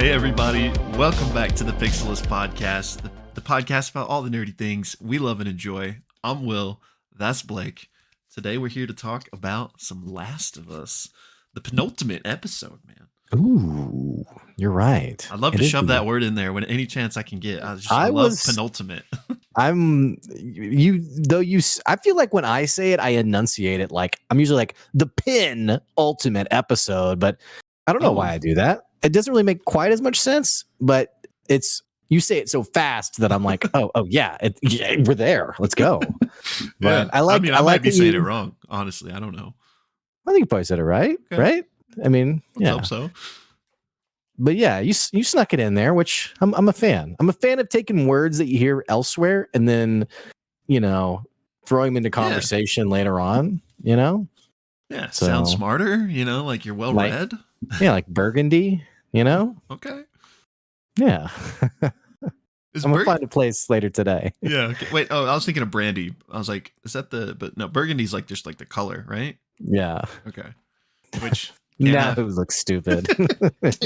Hey everybody, welcome back to the Pixelists podcast, the podcast about all the nerdy things we love and enjoy. I'm Will, that's Blake. Today we're here to talk about some Last of Us, the penultimate episode, man. Ooh, you're right. I'd love to shove that word in there when any chance I can get. I love penultimate. I feel like when I say it, I enunciate it like I'm usually like the pin ultimate episode, but I don't know why I do that. It doesn't really make quite as much sense, but you say it so fast that I'm like, yeah, we're there. Let's go. But yeah. I might be saying it wrong. Honestly, I don't know. I think you probably said it right. Okay. Right? I mean, let's hope so. But yeah, you snuck it in there, which I'm a fan. I'm a fan of taking words that you hear elsewhere and then, throwing them into conversation later on, Yeah, so, sounds smarter, like you're well read. Yeah, like burgundy, Okay. Yeah. I'm going to find a place later today. Yeah. Okay. Wait, I was thinking of brandy. I was like, is that but no, burgundy's like just like the color, right? Yeah. Okay. Which... Now it looks stupid. But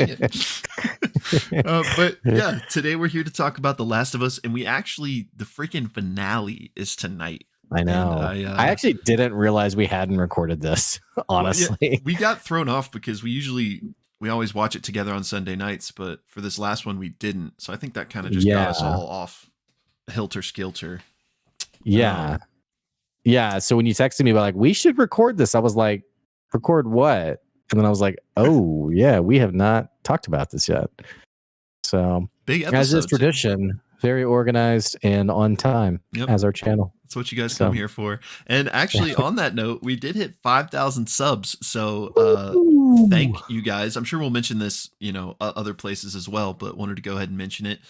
yeah, today we're here to talk about The Last of Us, and the freaking finale is tonight. I know. I actually didn't realize we hadn't recorded this, honestly. Well, yeah, we got thrown off because we always watch it together on Sunday nights, but for this last one we didn't. So I think that kind of just got us all off hilter-skelter. Yeah. Yeah. So when you texted me about like, we should record this, I was like, record what? And then I was like, oh, yeah, we have not talked about this yet. So, big episode, as is tradition, very organized and on time as our channel. That's what you guys come here for. And actually, on that note, we did hit 5,000 subs. So thank you guys. I'm sure we'll mention this, other places as well, but wanted to go ahead and mention it.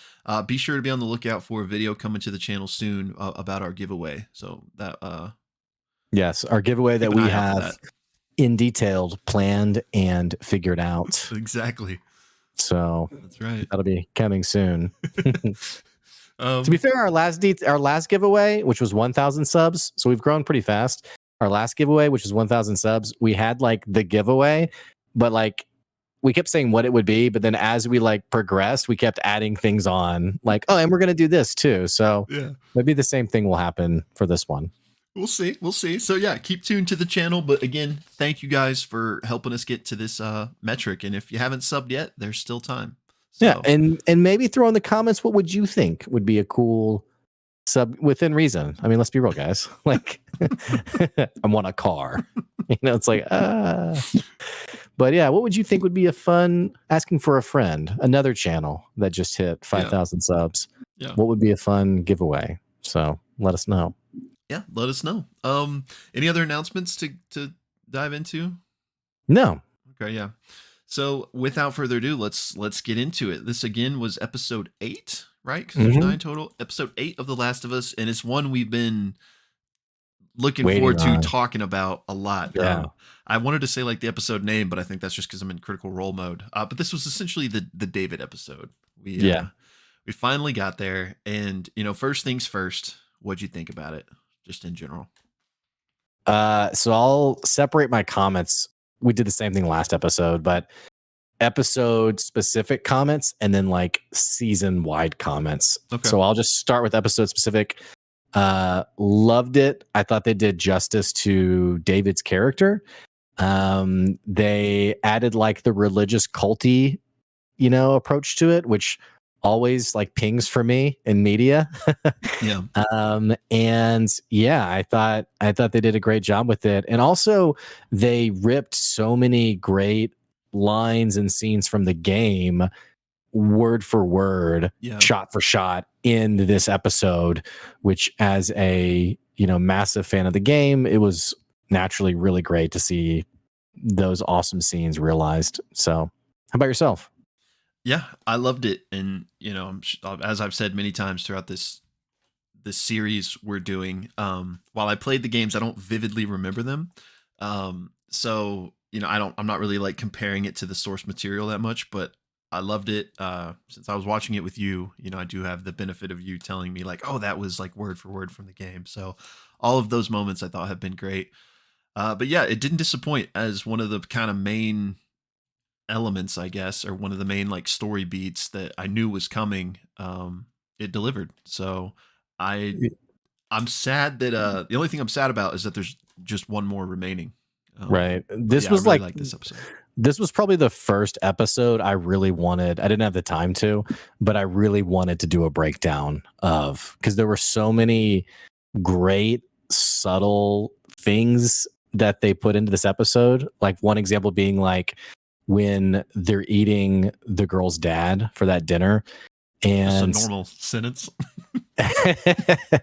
Be sure to be on the lookout for a video coming to the channel soon about our giveaway. So that... yes, our giveaway that we have... in detailed, planned, and figured out. Exactly. So that's right. That'll be coming soon. To be fair, our last giveaway, which was 1,000 subs, so we've grown pretty fast. Our last giveaway, which was 1,000 subs, we had like the giveaway, but like we kept saying what it would be, but then as we like progressed, we kept adding things on, like, and we're gonna do this too. So maybe the same thing will happen for this one. We'll see. So yeah, keep tuned to the channel. But again, thank you guys for helping us get to this metric. And if you haven't subbed yet, there's still time. So. Yeah, and maybe throw in the comments what would you think would be a cool sub within reason. I mean, let's be real, guys. Like, I want a car. It's like But yeah, what would you think would be a fun asking for a friend? Another channel that just hit 5,000 subs. Yeah. What would be a fun giveaway? So let us know. Yeah, let us know. Any other announcements to dive into? No. Okay, yeah. So without further ado, let's get into it. This again was episode 8, right? Because there's 9 total. Episode 8 of The Last of Us, and it's one we've been looking forward to talking about a lot. Yeah. I wanted to say like the episode name, but I think that's just because I'm in critical role mode. But this was essentially the David episode. We finally got there, and first things first. What'd you think about it? Just in general. So I'll separate my comments. We did the same thing last episode, but episode specific comments and then like season wide comments. Okay. So I'll just start with episode specific. Loved it. I thought they did justice to David's character. They added like the religious culty, approach to it, which always like pings for me in media. Yeah. And yeah, I thought they did a great job with it. And also they ripped so many great lines and scenes from the game word for word, shot for shot in this episode, which as a, massive fan of the game, it was naturally really great to see those awesome scenes realized. So how about yourself? Yeah, I loved it. And, as I've said many times throughout this series we're doing, while I played the games, I don't vividly remember them. So, I'm not really like comparing it to the source material that much, but I loved it. Since I was watching it with you, I do have the benefit of you telling me like, oh, that was like word for word from the game. So all of those moments I thought have been great. But yeah, it didn't disappoint as one of the kind of main elements, I guess, or one of the main like story beats that I knew was coming, it delivered. So I I'm sad that the only thing I'm sad about is that there's just one more remaining. Right. But This yeah, I was really like like this episode. this was probably the first episode I really wanted. I didn't have the time to, but I really wanted to do a breakdown of, because there were so many great subtle things that they put into this episode. Like one example being like when they're eating the girl's dad for that dinner Just a and normal sentence.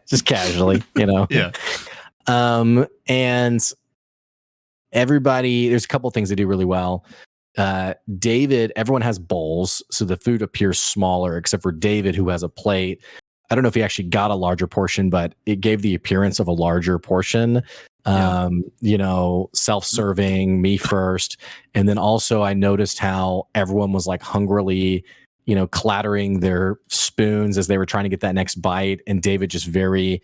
just casually, you know. Yeah. And everybody, there's a couple things they do really well. David, everyone has bowls, so the food appears smaller, except for David, who has a plate. I don't know if he actually got a larger portion, but it gave the appearance of a larger portion. Yeah. You know, self-serving, me first. And then also I noticed how everyone was like hungrily, you know, clattering their spoons as they were trying to get that next bite. And David just very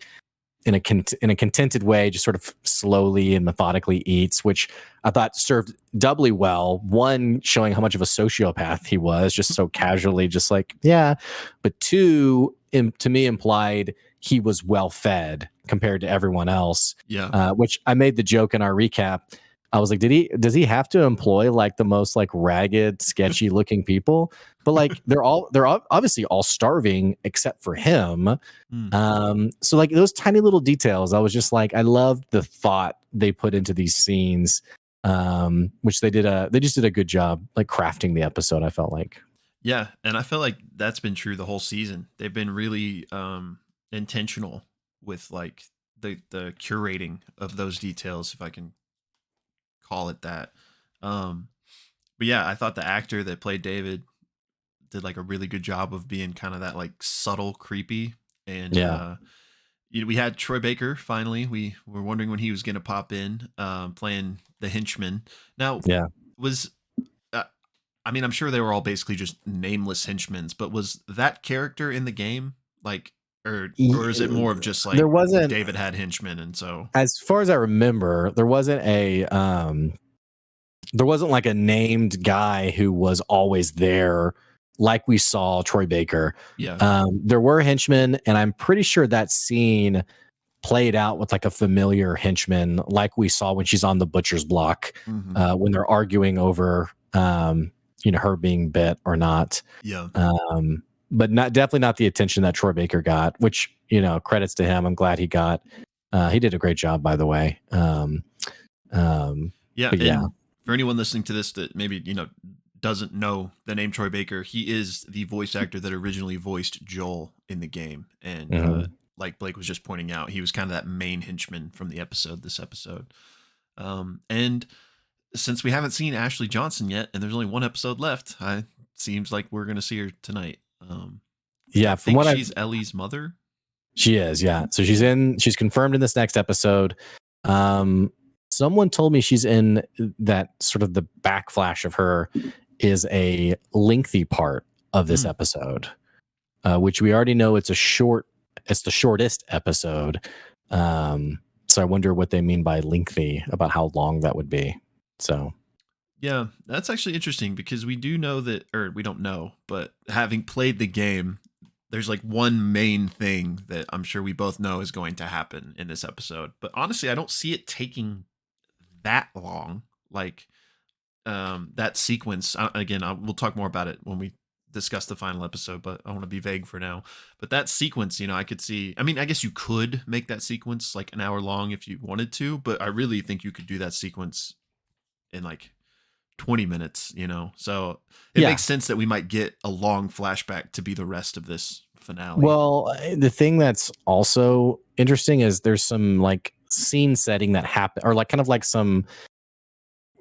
in a contented way, just sort of slowly and methodically eats, which I thought served doubly well. One, showing how much of a sociopath he was, just so casually, just like, yeah. But two, to me, implied he was well fed compared to everyone else. Yeah. Which I made the joke in our recap. I was like, does he have to employ like the most like ragged, sketchy looking people? But like they're obviously all starving except for him. Mm. So like those tiny little details, I was just like, I loved the thought they put into these scenes, which they just did a good job like crafting the episode. I felt like, Yeah, and I feel like that's been true the whole season. They've been really intentional with like the curating of those details, if I can call it that. Um but yeah, I thought the actor that played David did like a really good job of being kind of that like subtle creepy. And yeah, we had Troy Baker finally. We were wondering when he was going to pop in, playing the henchman. Now, yeah. was uh, I mean, I'm sure they were all basically just nameless henchmen, but was that character in the game like, or is it more of just like There wasn't, David had henchmen and so as far as I remember, there wasn't like a named guy who was always there, like we saw Troy Baker. yeah. There were henchmen, and I'm pretty sure that scene played out with like a familiar henchman, like we saw when she's on the butcher's block, Hmm. when they're arguing over, you know, her being bit or not. Yeah. But definitely not the attention that Troy Baker got, which, you know, credits to him. I'm glad he got. He did a great job, by the way. Yeah, But yeah, and for anyone listening to this that maybe doesn't know the name Troy Baker, he is the voice actor that originally voiced Joel in the game, and mhm. like Blake was just pointing out, he was kind of that main henchman from the episode. This episode, and since we haven't seen Ashley Johnson yet, and there's only one episode left, seems like we're gonna see her tonight. I Yeah. From think what I've she's Ellie's mother. She is, yeah. So she's confirmed in this next episode. Um, Someone told me she's in that sort of the backflash of her is a lengthy part of this Mm, episode, which we already know it's it's the shortest episode. So I wonder what they mean by lengthy, about how long that would be. So yeah, that's actually interesting because we do know that, or we don't know, but having played the game, there's like one main thing that I'm sure we both know is going to happen in this episode. But honestly, I don't see it taking that long. Like that sequence again, we'll talk more about it when we discuss the final episode, but I want to be vague for now. But that sequence, I could see, I mean, I guess you could make that sequence like an hour long if you wanted to, but I really think you could do that sequence in like 20 minutes, so it yeah. makes sense that we might get a long flashback to be the rest of this finale. Well, the thing that's also interesting is there's some like scene setting that happen, or like kind of like some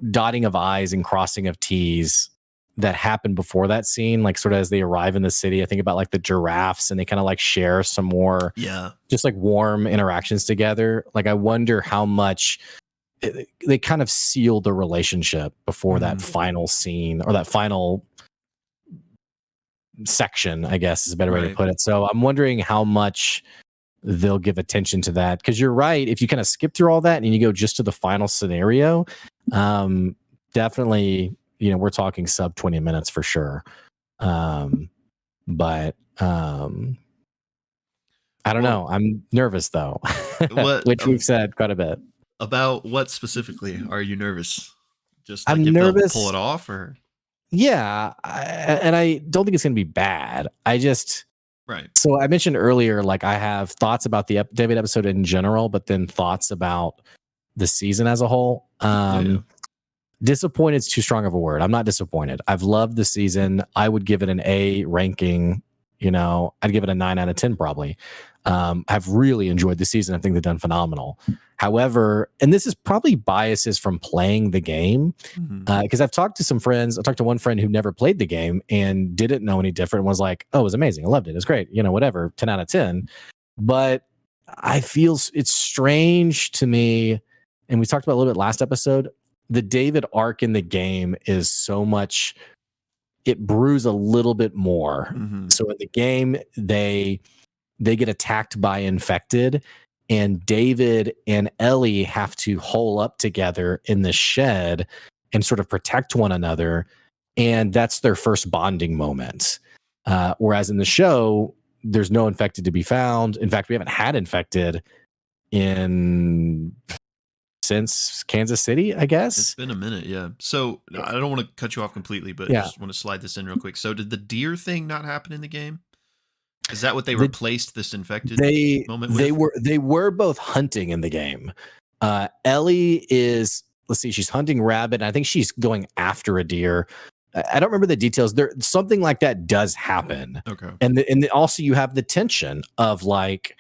dotting of I's and crossing of T's that happened before that scene, like sort of as they arrive in the city. I think about like the giraffes, and they kind of like share some more Yeah. just like warm interactions together. Like I wonder how much they kind of seal the relationship before that final scene, or that final section, I guess is a better way to Right. put it. So I'm wondering how much they'll give attention to that, because you're right. If you kind of skip through all that and you go just to the final scenario, definitely we're talking sub 20 minutes for sure. But I don't Well, know. I'm nervous though, what which we've said quite a bit. about what specifically are you nervous? Just like I'm if they'll pull nervous. it off, or Yeah, and I don't think it's going to be bad. right? So I mentioned earlier, like I have thoughts about the David episode in general, but then thoughts about the season as a whole. Yeah, yeah. Disappointed is too strong of a word. I'm not disappointed. I've loved the season. I would give it an A ranking. I'd give it a 9 out of 10 probably. I've really enjoyed the season. I think they've done phenomenal. However, and this is probably biases from playing the game, Hmm. because I've talked to some friends. I talked to one friend who never played the game and didn't know any different. And was like, "Oh, it was amazing. I loved it. It's great. Whatever. 10 out of 10." But I feel it's strange to me, and we talked about it a little bit last episode. The David arc in the game is so much. It brews a little bit more. Hmm. So in the game, they get attacked by infected, and David and Ellie have to hole up together in the shed and sort of protect one another, and that's their first bonding moment. Whereas in the show, there's no infected to be found. In fact, we haven't had infected in since Kansas City, I It's guess. been a minute, yeah. So I don't want to cut you off completely, but Yeah. just want to slide this in real quick. So did the deer thing not happen in the game? Is that what they The replaced this infected They moment they with? were they were both hunting in the game. Ellie is, let's see, she's hunting rabbit, and I think she's going after a deer. I don't remember the details. There something like that does happen, Okay. and also you have the tension of like,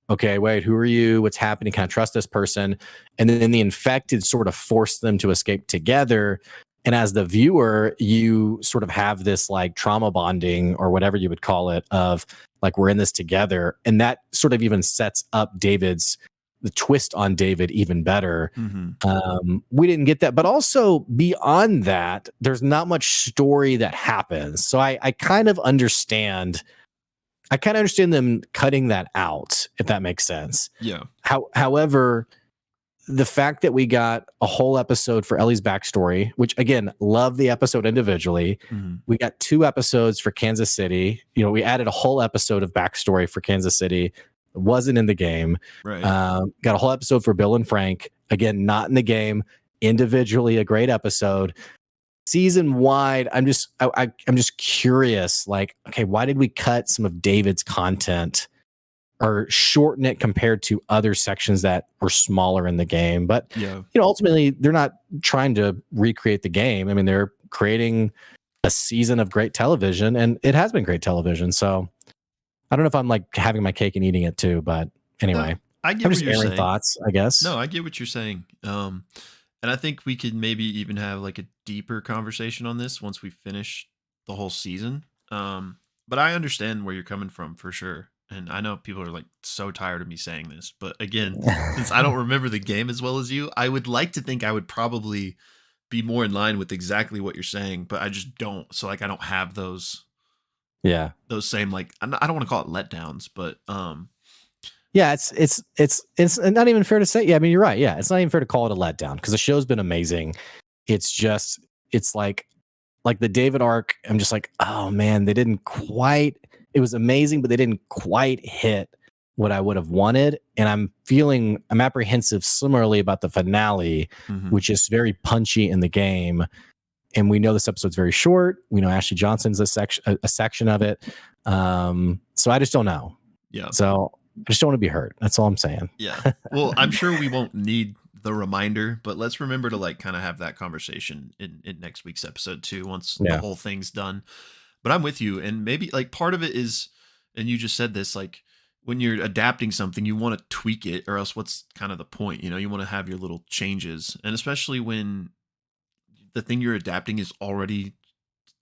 okay, wait, who are you? What's happening? Can I trust this person? And then the infected sort of force them to escape together. And as the viewer, you sort of have this like trauma bonding or whatever you would call it of like, we're in this together. And that sort of even sets up the twist on David even better. Hmm. We didn't get that. But also beyond that, there's not much story that happens. So I kind of understand. I kind of understand them cutting that out, if that makes sense. Yeah. However, the fact that we got a whole episode for Ellie's backstory, which again, love the episode individually. Hmm. We got 2 episodes for Kansas City. We added a whole episode of backstory for Kansas City. It wasn't in the game. Right. Got a whole episode for Bill and Frank. Again, not in the game. Individually, a great episode. Season wide, I'm just curious. Like, okay, why did we cut some of David's content or shorten it compared to other sections that were smaller in the game? But Yeah. ultimately, they're not trying to recreate the game. I mean, they're creating a season of great television, and it has been great television. So I don't know if I'm like having my cake and eating it too, but No, anyway, I I'm get what just you're airing saying. thoughts, I guess. No, I get what you're saying. And I think we could maybe even have like a deeper conversation on this once we finish the whole season. But I understand where you're coming from for sure. And I know people are like so tired of me saying this, but again, since I don't remember the game as well as you, I would like to think I would probably be more in line with exactly what you're saying, but I just don't. So like I don't have Yeah. those same like I don't want to call it letdowns, but Yeah, it's not even fair to say. Yeah, I mean, you're right. Yeah, it's not even fair to call it a letdown because the show's been amazing. It's just it's like the David arc. I'm just like, oh man, they didn't quite. It was amazing, but they didn't quite hit what I would have wanted. And I'm apprehensive similarly about the finale, mhm. which is very punchy in the game. And we know this episode's very short. We know Ashley Johnson's a section of it. So I just don't know. Yeah. So I just don't want to be hurt. That's all I'm saying. Yeah. Well, I'm sure we won't need the reminder, but let's remember to like kind of have that conversation in next week's episode too, once the Yeah. whole thing's done. But I'm with you. And maybe like part of it is, and you just said this, like when you're adapting something, you want to tweak it, or else what's kind of the point? You want to have your little changes. And especially when the thing you're adapting is already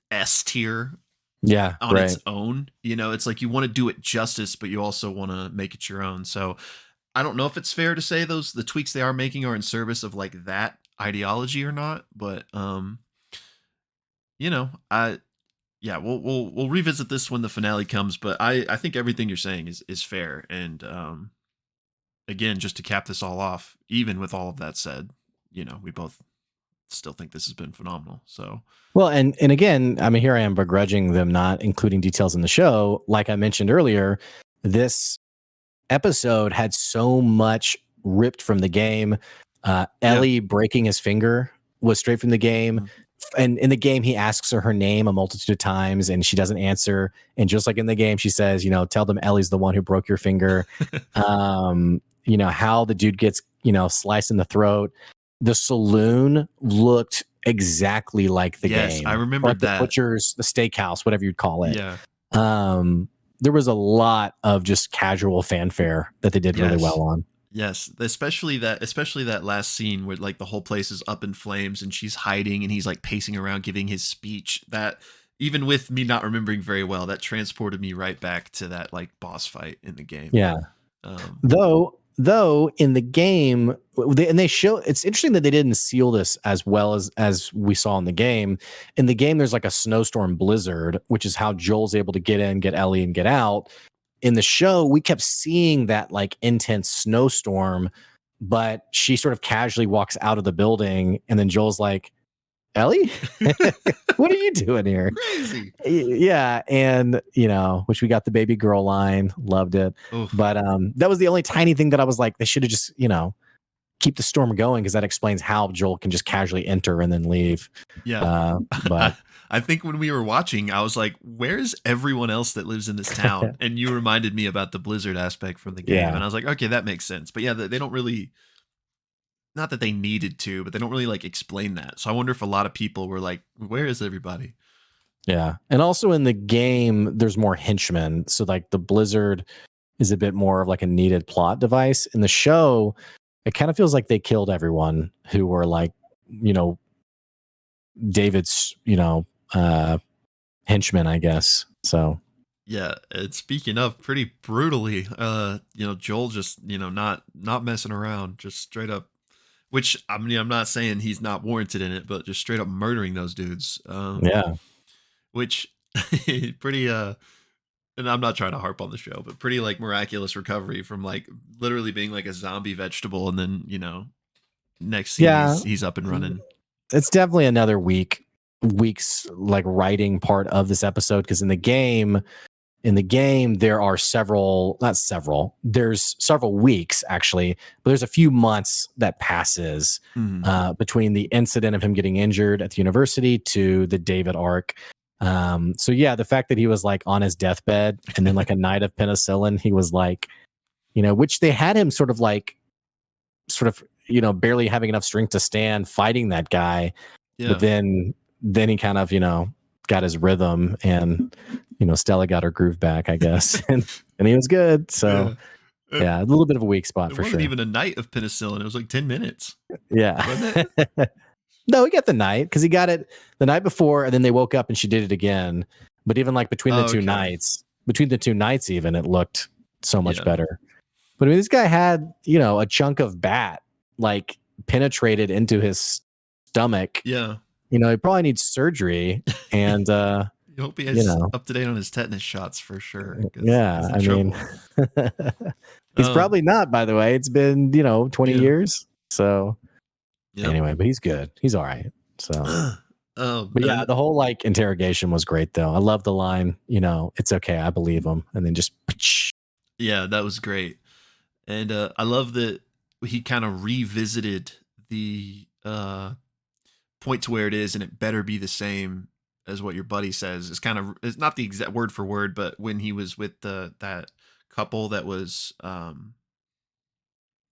S tier Yeah. on its Right. own, it's like you want to do it justice, but you also want to make it your own. So I don't know if it's fair to say the tweaks they are making are in service of like that ideology or not, but I yeah, we'll revisit this when the finale comes, but I think everything you're saying is fair. And again, just to cap this all off, even with all of that said, we both still think this has been phenomenal. So Well, and again, I mean, here I am begrudging them not including details in the show. Like I mentioned earlier, this episode had so much ripped from the game. yeah. Ellie breaking his finger was straight from the game. Mhm. And in the game, he asks her name a multitude of times and she doesn't answer. And just like in the game, she says, tell them Ellie's the one who broke your finger. How the dude gets, sliced in the throat. The saloon looked exactly like the Yes, I game, or like remembered the that. butcher's, the steakhouse, whatever you'd call it. Yeah. Um, there was a lot of just casual fanfare that they did really well Yes. on. Yes, especially that last scene where like the whole place is up in flames and she's hiding and he's like pacing around giving his speech. That, even with me not remembering very well, that transported me right back to that like boss fight in the game. Yeah. Um, Though in the game, they show, it's interesting that they didn't seal this as well as we saw in the game. In the game, there's like a snowstorm blizzard, which is how Joel's able to get in, get Ellie, and get out. In the show, we kept seeing that like intense snowstorm, but she sort of casually walks out of the building, and then Joel's like, Ellie, what are you doing here? crazy. Yeah, and which we got the baby girl line, loved it. Oof. But that was the only tiny thing that I was like, they should have just keep the storm going, because that explains how Joel can just casually enter and then leave. Yeah. But I think when we were watching, I was like, where's everyone else that lives in this town? And you reminded me about the blizzard aspect from the game. yeah, And I was like, okay, that makes sense. But yeah, they don't really, not that they needed to, but they don't really like explain that. So I wonder if a lot of people were like, where is everybody? yeah, and also in the game, there's more henchmen, so like the blizzard is a bit more of like a needed plot device. In the show, it kind of feels like they killed everyone who were like, David's, henchmen, I guess. So Yeah, and speaking of pretty brutally, Joel just, not messing around, just straight up, which I mean, I'm not saying he's not warranted in it, but just straight up murdering those dudes. yeah, Which pretty and I'm not trying to harp on the show, but pretty like miraculous recovery from like literally being like a zombie vegetable, and then, next scene yeah, he's up and running. it's definitely another week's like writing part of this episode, because in the game there are there's several weeks actually, but there's a few months that passes Mhm. between the incident of him getting injured at the university to the David arc. So yeah, the fact that he was like on his deathbed, and then like a night of penicillin, he was like, which they had him barely having enough strength to stand fighting that guy, but Yeah. then he kind of got his rhythm, and Stella got her groove back, I guess, and he was good. So Yeah. Uh, yeah, a little bit of a weak spot it for wasn't sure. even a night of penicillin. It was like 10 minutes, Yeah. wasn't it? No, he got the night, because he got it the night before, and then they woke up and she did it again. But even like between the Oh, two okay. nights, even it looked so much Yeah. better. But I mean, this guy had a chunk of bat like penetrated into his stomach. Yeah. He probably needs surgery, and You hope he you is know, up to date on his tetanus shots for sure, because yeah. he's in I mean, trouble. he's Um, probably not. By the way, it's been 20 yeah. years. So Yep. anyway, but he's good. He's all right. So. But And yeah, then the whole like interrogation was great though. I love the line, it's okay, I believe him. And then just yeah, that was great. And I love that he kind of revisited the point to where it is, and it better be the same as what your buddy says. It's not the exact word for word, but when he was with that couple that was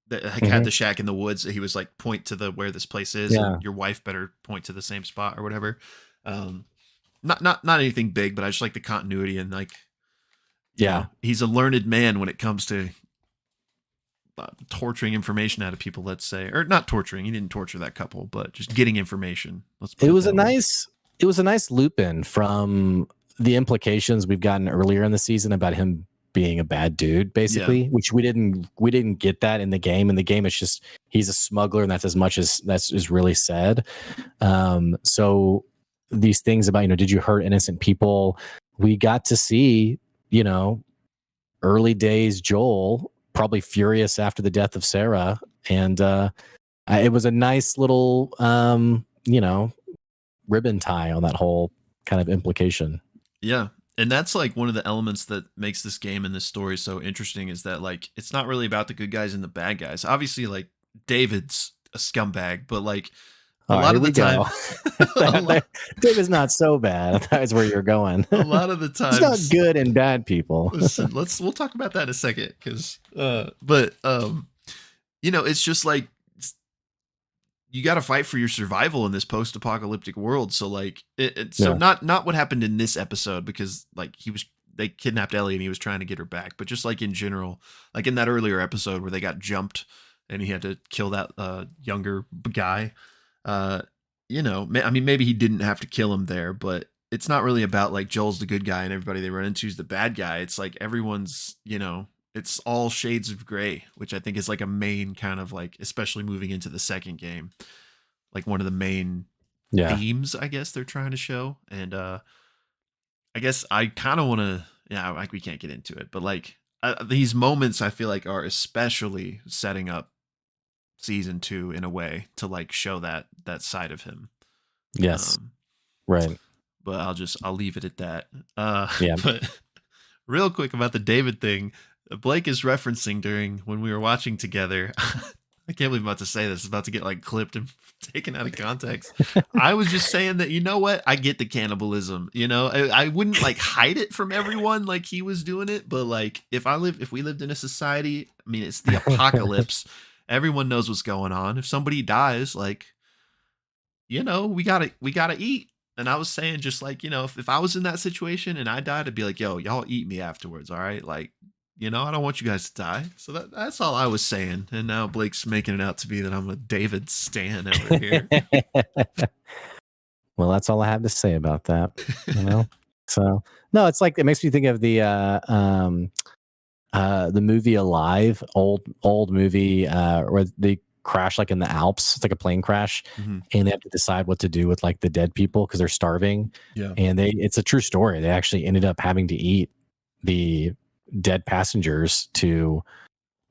that like had Mhm. the shack in the woods, he was like, point to the where this place is, Yeah. and your wife better point to the same spot or whatever. Um, not anything big, but I just like the continuity, and like, Yeah. he's a learned man when it comes to torturing information out of people, let's say, or not torturing. He didn't torture that couple, but just getting information. Let's put It it was a that way. nice it was a nice loop in from the implications we've gotten earlier in the season about him being a bad dude, Yeah, basically, which we didn't get that in the game. In the game, it's just he's a smuggler, and that's as much as that's is really said. So these things about, did you hurt innocent people? We got to see, you know, early days Joel, probably furious after the death of Sarah, and it was a nice little you know, ribbon tie on that whole kind of implication. Yeah. And that's like one of the elements that makes this game and this story so interesting is that like it's not really about the good guys and the bad guys. Obviously, like David's a scumbag, but like a All right, lot here of the we time, go. a lot, Dave is not so bad. That's where you're going. a lot of the He's not times, good and bad people. listen, we'll talk about that in a second, because you know, it's just like you got to fight for your survival in this post-apocalyptic world. So like so Yeah. not what happened in this episode, because like they kidnapped Ellie and he was trying to get her back, but just like in general, like in that earlier episode where they got jumped and he had to kill that younger guy. Uh, you know, I mean, maybe he didn't have to kill him there, but it's not really about like Joel's the good guy and everybody they run into is the bad guy. It's like everyone's, you know, it's all shades of gray, which I think is like a main kind of like, especially moving into the second game, like one of the main Yeah. themes I guess they're trying to show. And I guess I kind of want to, yeah, like we can't get into it, but like these moments I feel like are especially setting up season 2 in a way to like show that side of him. Yes. Um, Right. but I'll leave it at that. Yeah. But real quick about the David thing, Blake is referencing during when we were watching together. I can't believe I'm about to say this. It's about to get like clipped and taken out of context. I was just saying that, you know what? I get the cannibalism. You know, I wouldn't like hide it from everyone like he was doing it. But like if we lived in a society, I mean, it's the apocalypse. Everyone knows what's going on. If somebody dies, like, you know, we gotta eat. And I was saying, just like, you know, if I was in that situation and I died, I'd be like, yo, y'all eat me afterwards. All right. Like, you know, I don't want you guys to die. So that's all I was saying. And now Blake's making it out to be that I'm a David Stan over here. Well, that's all I have to say about that. You know, so no, it's like it makes me think of the movie Alive, old movie where they crash like in the Alps. It's like a plane crash, Mm-hmm. and they have to decide what to do with like the dead people because they're starving. Yeah. And it's a true story. They actually ended up having to eat the dead passengers to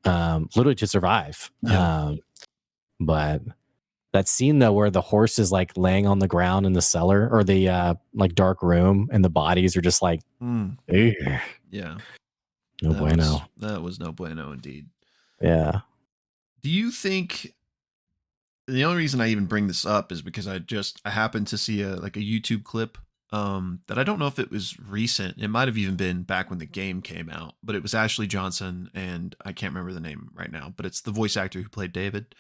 literally to survive. Yeah. But that scene though, where the horse is like laying on the ground in the cellar or the like dark room, and the bodies are just like, Mm. "Ugh, Yeah. no bueno." That was no bueno indeed. Yeah. Do you think the only reason I even bring this up is because I happened to see a YouTube clip that I don't know if it was recent. It might have even been back when the game came out, but it was Ashley Johnson and I can't remember the name right now, but it's the voice actor who played David.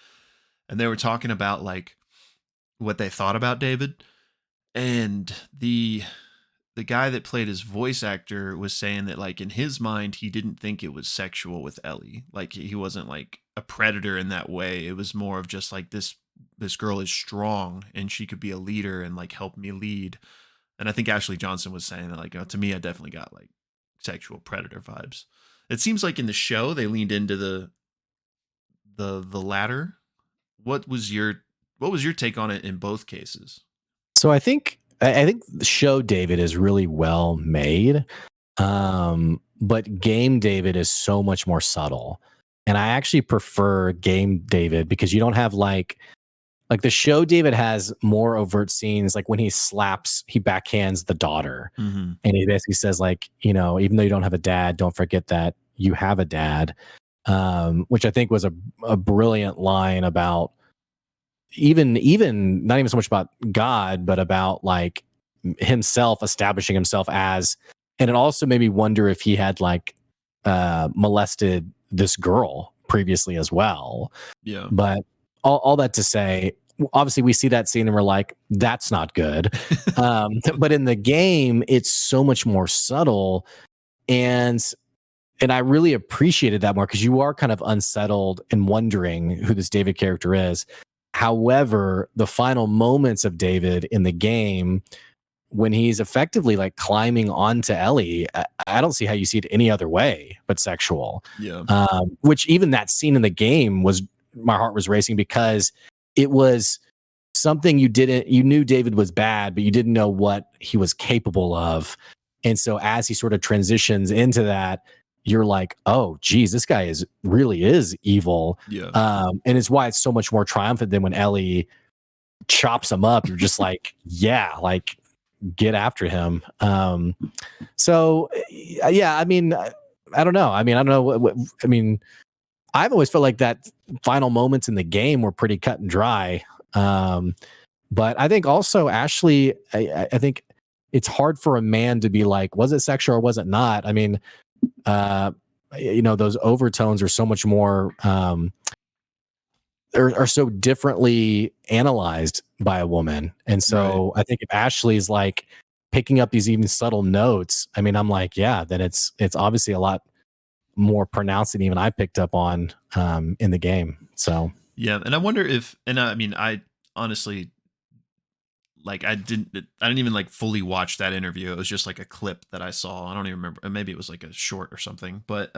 And they were talking about like what they thought about David, and the guy that played his voice actor was saying that like in his mind he didn't think it was sexual with Ellie. Like he wasn't like a predator in that way. It was more of just like this girl is strong and she could be a leader and like help me lead. And I think Ashley Johnson was saying that like to me I definitely got like sexual predator vibes. It seems like in the show they leaned into the latter. What was your take on it in both cases? So I think the show David is really well made, but game David is so much more subtle, and I actually prefer game David because you don't have like the show David has more overt scenes, like when he backhands the daughter, Mm-hmm. and he basically says like, you know, even though you don't have a dad, don't forget that you have a dad, which I think was a brilliant line about even not even so much about God, but about like himself establishing himself as, and it also made me wonder if he had like molested this girl previously as well. Yeah. But all that to say, obviously we see that scene and we're like, that's not good. But in the game, it's so much more subtle, and I really appreciated that more because you are kind of unsettled and wondering who this David character is. However, the final moments of David in the game, when he's effectively like climbing onto Ellie, I don't see how you see it any other way but sexual. Yeah. Which even that scene in the game was, my heart was racing because it was something you knew David was bad, but you didn't know what he was capable of. And so as he sort of transitions into that, you're like, oh, geez, this guy really is evil. Yeah. And it's why it's so much more triumphant than when Ellie chops him up, you're just like, yeah, like get after him. So yeah, I mean, I don't know. I mean, I don't know I mean, I've always felt like that final moments in the game were pretty cut and dry. Um, but I think also Ashley, I think it's hard for a man to be like, was it sexual or was it not? I mean, uh, those overtones are so much more are so differently analyzed by a woman. And Right. so I think if Ashley's like picking up these even subtle notes, I mean, I'm like, yeah, then it's obviously a lot more pronounced than even I picked up on in the game. So Yeah, and I wonder if, and I mean, I honestly, like, I didn't even like fully watch that interview. It was just like a clip that I saw. I don't even remember. Maybe it was like a short or something. But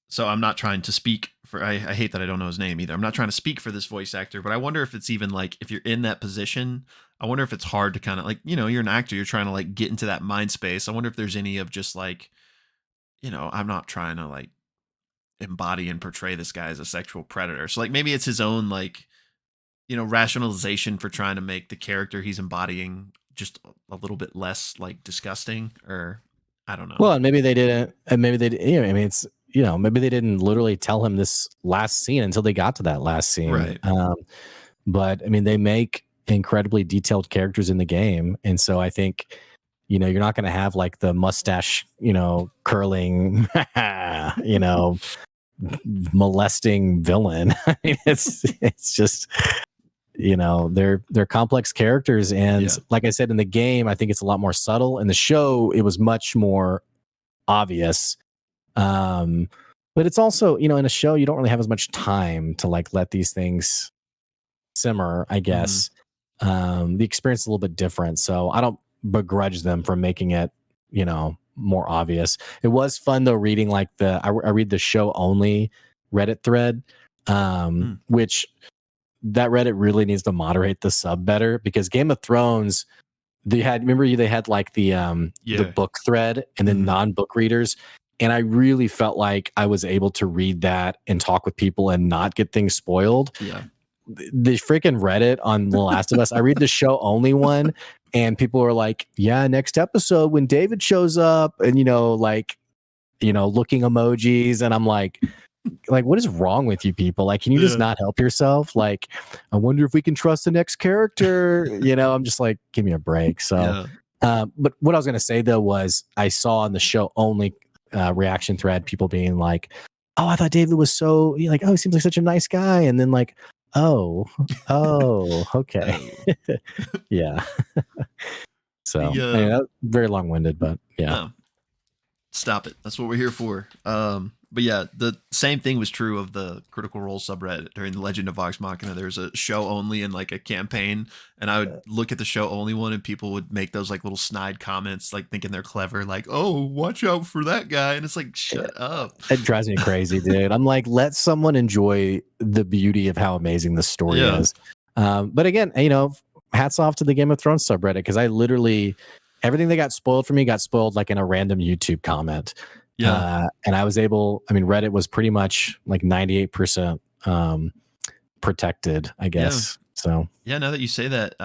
so I'm not trying to speak for. I hate that I don't know his name either. I'm not trying to speak for this voice actor, but I wonder if it's even like if you're in that position. I wonder if it's hard to kind of like, you're an actor. You're trying to like get into that mind space. I wonder if there's any of just like, I'm not trying to like embody and portray this guy as a sexual predator. So like maybe it's his own like, rationalization for trying to make the character he's embodying just a little bit less like disgusting, or I don't know. well, and maybe they didn't, and maybe they, I mean, it's maybe they didn't literally tell him this last scene until they got to that last scene. Right. But I mean, they make incredibly detailed characters in the game, and so I think you're not going to have like the mustache, curling, you know, molesting villain. I mean, it's just they're complex characters, and Yeah. like I said, in the game, I think it's a lot more subtle. In the show, it was much more obvious. Um, but it's also in a show you don't really have as much time to like let these things simmer, I Hmm. guess. The experience is a little bit different, so I don't begrudge them for making it, more obvious. It was fun though reading like I read the show only Reddit thread, Mm. which that Reddit really needs to moderate the sub better because Game of Thrones they had like the Yeah. book thread and then Hmm. non-book readers, and I really felt like I was able to read that and talk with people and not get things spoiled. Yeah. The freaking Reddit on The Last of Us. I read the show only one, and people are like, "Yeah, next episode when David shows up," and like looking emojis, and I'm like, what is wrong with you people? Like, can you just Yeah. not help yourself? Like, I wonder if we can trust the next character. I'm just like, give me a break. So, Yeah. but what I was gonna say though was I saw on the show only reaction thread people being like, "Oh, I thought David was so like, oh, he seems like such a nice guy," and then like, "Oh, oh, okay, Oh. yeah." So, The anyway, very long winded, but yeah. no, stop it. That's what we're here for. But yeah, the same thing was true of the Critical Role subreddit during the Legend of Vox Machina. There's a show only and like a campaign, and I would look at the show only one, and people would make those like little snide comments, like thinking they're clever, like "Oh, watch out for that guy," and it's like, shut up. It drives me crazy, dude. I'm like, let someone enjoy the beauty of how amazing the story Yeah, is. But again, hats off to the Game of Thrones subreddit because I literally everything that got spoiled for me got spoiled like in a random YouTube comment. yeah, And I was able, I mean, Reddit was pretty much like 98% protected, I yeah, guess. So yeah. Now that you say that,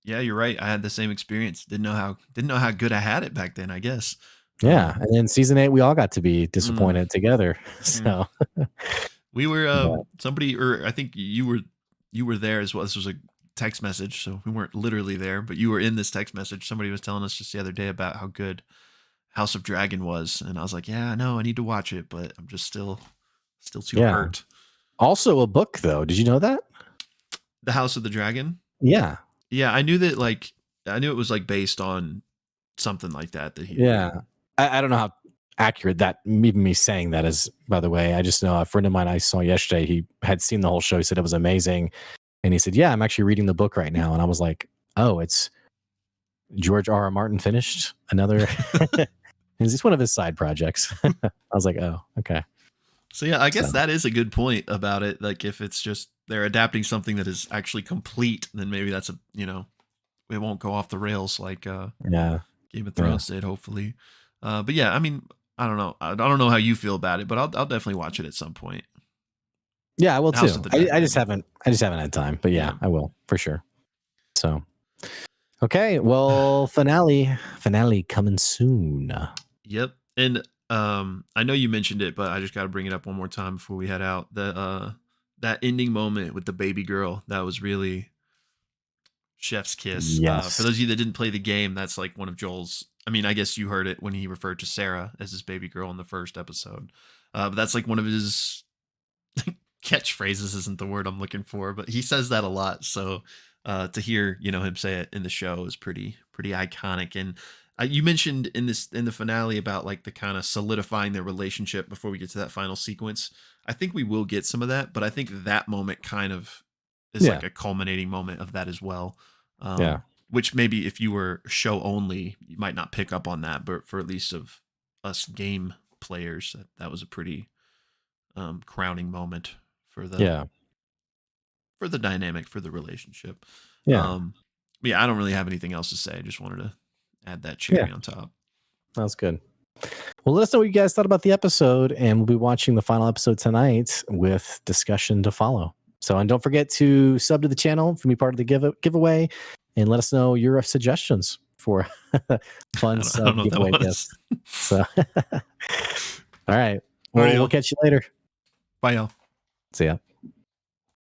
yeah, you're right. I had the same experience. Didn't know how good I had it back then, I guess. yeah. And then season 8, we all got to be Mm, disappointed together. mm. So We were but, somebody, or I think you were there as well. This was a text message, so we weren't literally there, but you were in this text message. Somebody was telling us just the other day about how good House of Dragon was, and I was like, yeah, I know, I need to watch it, but I'm just still too yeah. hurt. Also a book though. Did you know that? The House of the Dragon. Yeah. Yeah, I knew that. Like, I knew it was like based on something like that that he wrote. Yeah. I don't know how accurate that even me saying that is, by the way. I just know a friend of mine I saw yesterday, he had seen the whole show. He said it was amazing. And he said, yeah, I'm actually reading the book right now. And I was like, oh, it's George R. R. Martin finished another. Is this one of his side projects? I was like, oh, okay. So yeah, I So guess that is a good point about it. Like, if it's just they're adapting something that is actually complete, then maybe that's it won't go off the rails like yeah. Game of Yeah. Thrones did, hopefully. But yeah, I mean, I don't know. I don't know how you feel about it, but I'll definitely watch it at some point. Yeah, I will House too. of the I, Dead, I just maybe. haven't. I just haven't had time. But yeah, Yeah. I will for sure. So okay, well, finale coming soon. Yep. And I know you mentioned it, but I just got to bring it up one more time before we head out. That ending moment with the baby girl, that was really chef's kiss. For Yes. those of you that didn't play the game, that's like one of Joel's. I mean, I guess you heard it when he referred to Sarah as his baby girl in the first episode. But that's like one of his catchphrases isn't the word I'm looking for, but he says that a lot. So to hear him say it in the show is pretty iconic. And you mentioned in the finale about like the kind of solidifying their relationship before we get to that final sequence. I think we will get some of that, but I think that moment kind of is Yeah. like a culminating moment of that as well. Yeah. Which maybe if you were show only, you might not pick up on that, but for at least of us game players, that was a pretty crowning moment for Yeah. the dynamic for the relationship. Yeah. Um, yeah, I don't really have anything else to say. I just wanted to add that Yeah. cherry on top. That's good. Well, let us know what you guys thought about the episode, and we'll be watching the final episode tonight with discussion to follow. So, and don't forget to sub to the channel for me part of the giveaway, and let us know your suggestions for fun I don't sub know what that giveaway was. gifts. So, all right. All right, Well, we'll y'all. catch you later. Bye, y'all. See ya.